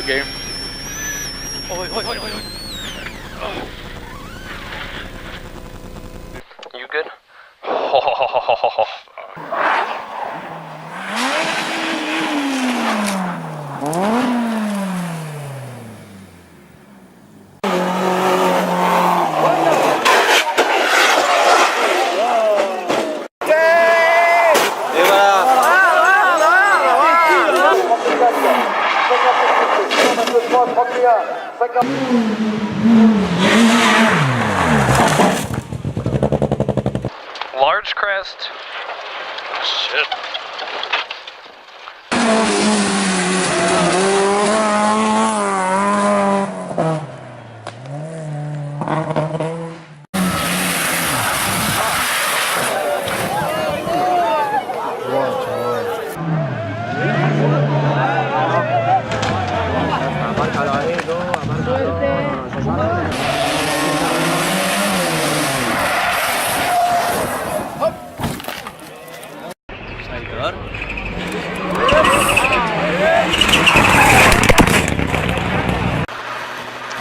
video game. Oi, oi, oi, oi, oi. Oh. You good? Large crest. Shit.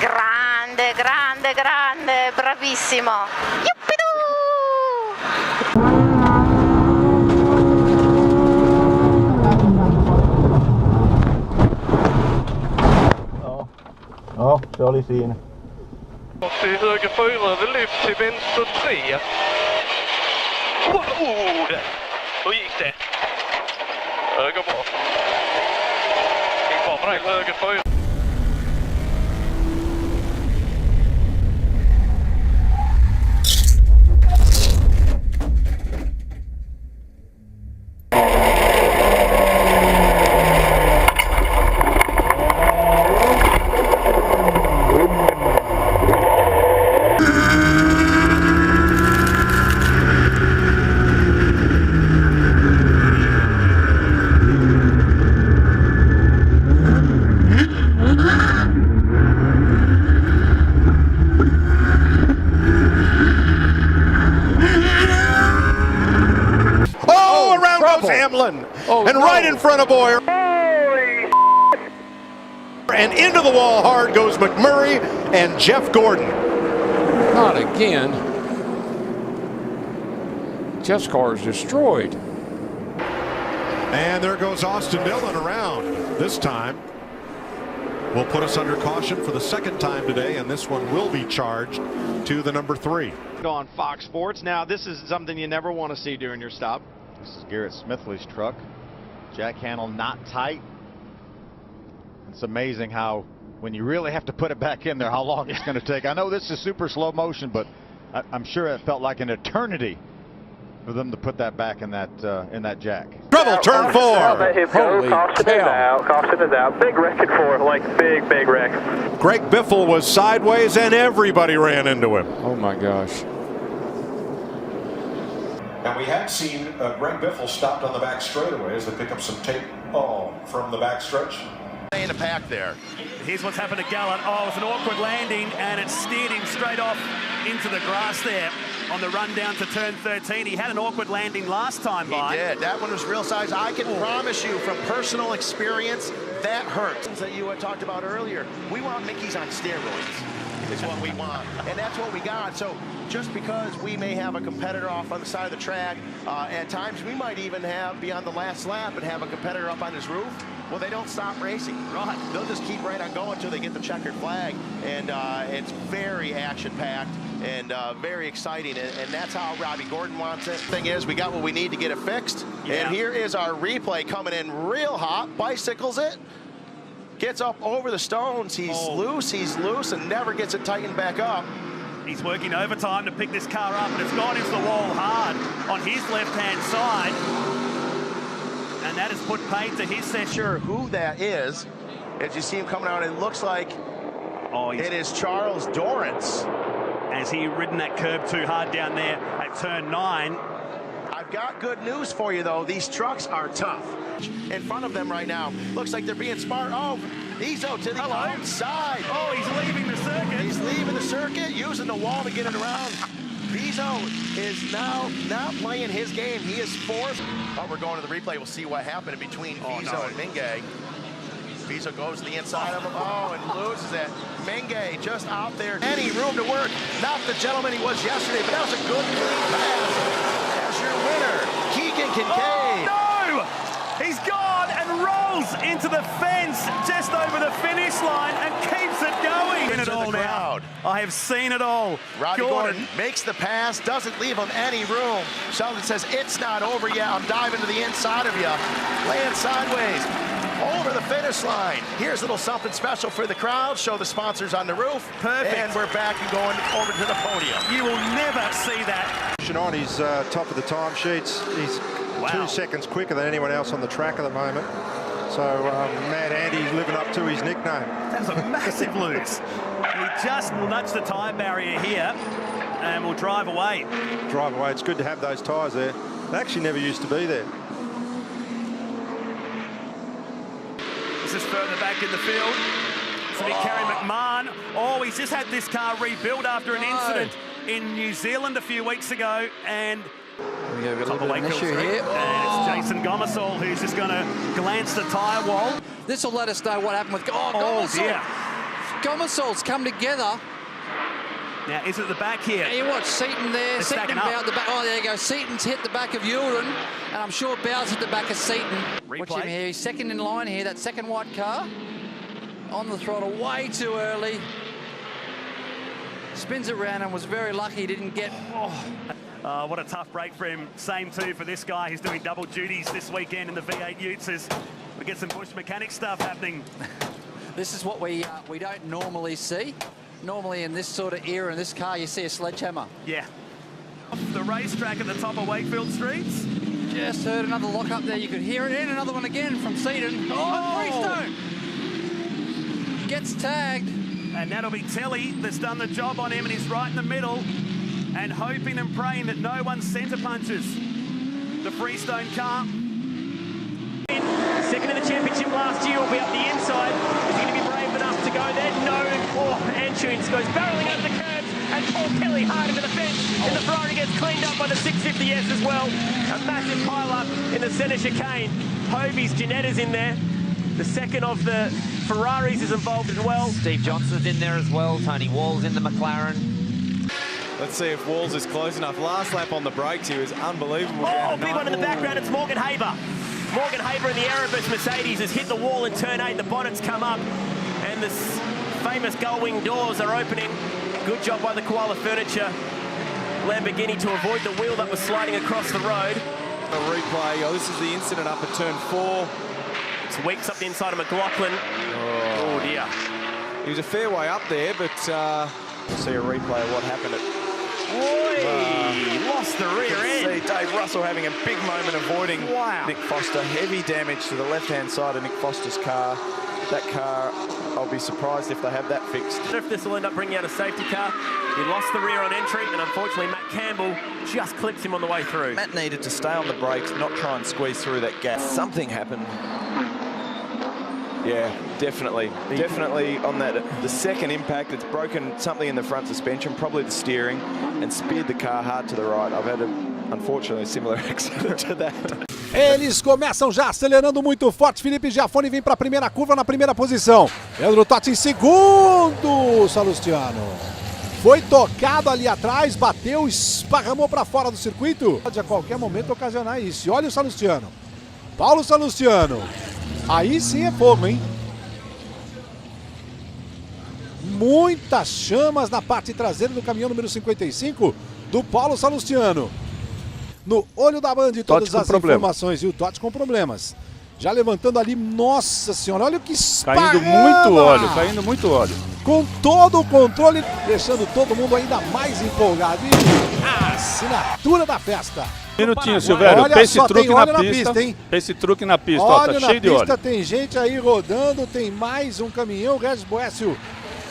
Grande, grande, grande, bravissimo. Yuppidoo! Ja, kör lite in. Och till höger 4, det lyfts till vänster 3. Oh, hur gick det? Det går bra. Gick bra för dig, höger 4. Hamlin, and right in front of Boyer. And into the wall hard goes McMurray and Jeff Gordon. Not again. Jeff's car is destroyed. And there goes Austin Dillon around. This time will put us under caution for the second time today, and this one will be charged to the number 3. On Fox Sports. Now, this is something you never want to see during your stop. This is Garrett Smithley's truck. Jack handle not tight. It's amazing how, when you really have to put it back in there, how long it's going to take. I know this is super slow motion, but I'm sure it felt like an eternity for them to put that back in that jack. Trouble, turn 4. Holy Caution is out. Caution is out. Big wreck for it, like big wreck. Greg Biffle was sideways, and everybody ran into him. Oh my gosh. Now we had seen Greg Biffle stopped on the back straightaway as they pick up some tape from the back stretch. In a pack there. Here's what's happened to Gallant. Oh, it's an awkward landing, and it steered him straight off into the grass there on the run down to turn 13. He had an awkward landing last time by. He did. That one was real size. I can promise you from personal experience, that hurts. That you had talked about earlier. We want Mickey's on steroids. Is what we want, and that's what we got. So just because we may have a competitor off on the side of the track, at times we might even be on the last lap and have a competitor up on his roof. Well, they don't stop racing. Right. They'll just keep right on going until they get the checkered flag, and it's very action-packed and very exciting, and that's how Robbie Gordon wants it. Thing is, we got what we need to get it fixed, and here is our replay coming in real hot. Bicycles it. Gets up over the stones. He's loose, and never gets it tightened back up. He's working overtime to pick this car up, and it's gone into the wall hard on his left-hand side. And that has put pain to his session. Sure who that is. As you see him coming out, it looks like it is Charles Dorrance. As he ridden that curb too hard down there at turn 9. I've got good news for you, though. These trucks are tough. In front of them right now. Looks like they're being smart. Oh, Ezo to the outside. Oh, he's leaving the circuit. He's leaving the circuit, using the wall to get it around. Ezo is now not playing his game. He is fourth. Oh, we're going to the replay. We'll see what happened in between Ezo and Mingay. Bezo goes to the inside of him. Oh, and loses it. Menge just out there. Any room to work. Not the gentleman he was yesterday, but that was a good clean pass. There's your winner, Keegan Kincaid. Oh, no! He's gone and rolls into the fence just over the finish line and keeps it going. Seen it all now. I have seen it all. Rodney Gordon makes the pass, doesn't leave him any room. Sheldon says, it's not over yet. I'm diving to the inside of you. Laying sideways over the finish line. Here's a little something special for the crowd. Show the sponsors on the roof. Perfect. And we're back and going over to the podium. You will never see that. On he's top of the timesheets. He's 2 seconds quicker than anyone else on the track at the moment. So Mad Andy's living up to his nickname. That was a massive lose. He just will nudge the tyre barrier here and will drive away. Drive away. It's good to have those tyres there. They actually never used to be there. This is further back in the field. It's Kerry McMahon. Oh, he's just had this car rebuilt after an incident in New Zealand a few weeks ago, and we got a little bit of an issue here. And it's Jason Gomersall who's just going to glance the tyre wall. This will let us know what happened with Gomersall. Gomersall's come together. Now, is it the back here? Now you watch Seaton there. They're Seaton about the back. Oh, there you go. Seaton's hit the back of Yulden, and I'm sure Bow's hit the back of Seaton. Replay. Watch him here. He's second in line here. That second white car on the throttle way too early. Spins it around and was very lucky he didn't get... What a tough break for him. Same too for this guy. He's doing double duties this weekend in the V8 Utes as we get some Bush mechanic stuff happening. This is what we don't normally see. Normally in this sort of era in this car you see a sledgehammer. Yeah. Off the racetrack at the top of Wakefield Streets. Just heard another lock up there. You could hear it. And another one again from Seaton. Oh, Freestone! Gets tagged. And that'll be Telly that's done the job on him, and he's right in the middle and hoping and praying that no one centre punches the Freestone car. Second in the championship last year, will be up the inside. Is he going to be brave enough to go there? No. Oh, Antunes goes barreling over the curbs, and Paul Kelly hard into the fence, and the Ferrari gets cleaned up by the 650S as well. A massive pile-up in the centre chicane. Hovey's Ginetta's in there. The second of the Ferraris is involved as well. Steve Johnson's in there as well. Tony Wall's in the McLaren. Let's see if Walls is close enough. Last lap on the brakes, he was unbelievable. Oh, big one in the background. It's Morgan Haber. Morgan Haber in the Erebus Mercedes has hit the wall in turn 8. The bonnet's come up, and the famous gull-wing doors are opening. Good job by the Koala Furniture Lamborghini to avoid the wheel that was sliding across the road. A replay. Oh, this is the incident up at turn 4. It's Weeks up the inside of McLaughlin. Oh dear. He was a fair way up there, but we'll see a replay of what happened at... Lost the rear end. See Dave Russell having a big moment avoiding Nick Foster. Heavy damage to the left-hand side of Nick Foster's car. That car, I'll be surprised if they have that fixed. If this will end up bringing out a safety car. He lost the rear on entry, and unfortunately Matt Campbell just clips him on the way through. Matt needed to stay on the brakes, not try and squeeze through that gap. Something happened. Yeah, definitely. Definitely on that, the second impact, it's broken something in the front suspension, probably the steering, and speared the car hard to the right. I've had, unfortunately, a similar accident to that. Eles começam já acelerando muito forte. Felipe Giafone vem para a primeira curva na primeira posição. Pedro Totti em segundo. Salustiano foi tocado ali atrás, bateu, esparramou para fora do circuito. Pode a qualquer momento ocasionar isso. E olha o Salustiano. Paulo Salustiano. Aí sim é fogo, hein? Muitas chamas na parte traseira do caminhão número 55 do Paulo Salustiano. No olho da Band, todas as informações. E o Totti com problemas. Já levantando ali, nossa senhora, olha o que esparrama. Caindo muito óleo. Com todo o controle, deixando todo mundo ainda mais empolgado. E a assinatura da festa. Minutinho, Silvério, olha pense só, truque tem na óleo pista, na pista, hein? Pense truque na pista, Óleo ó, tá cheio de óleo. Tem gente aí rodando, tem mais um caminhão, o Regis Boécio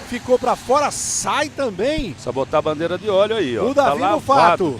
ficou pra fora, sai também. Só botar a bandeira de óleo aí, ó. O Davi tá no fato.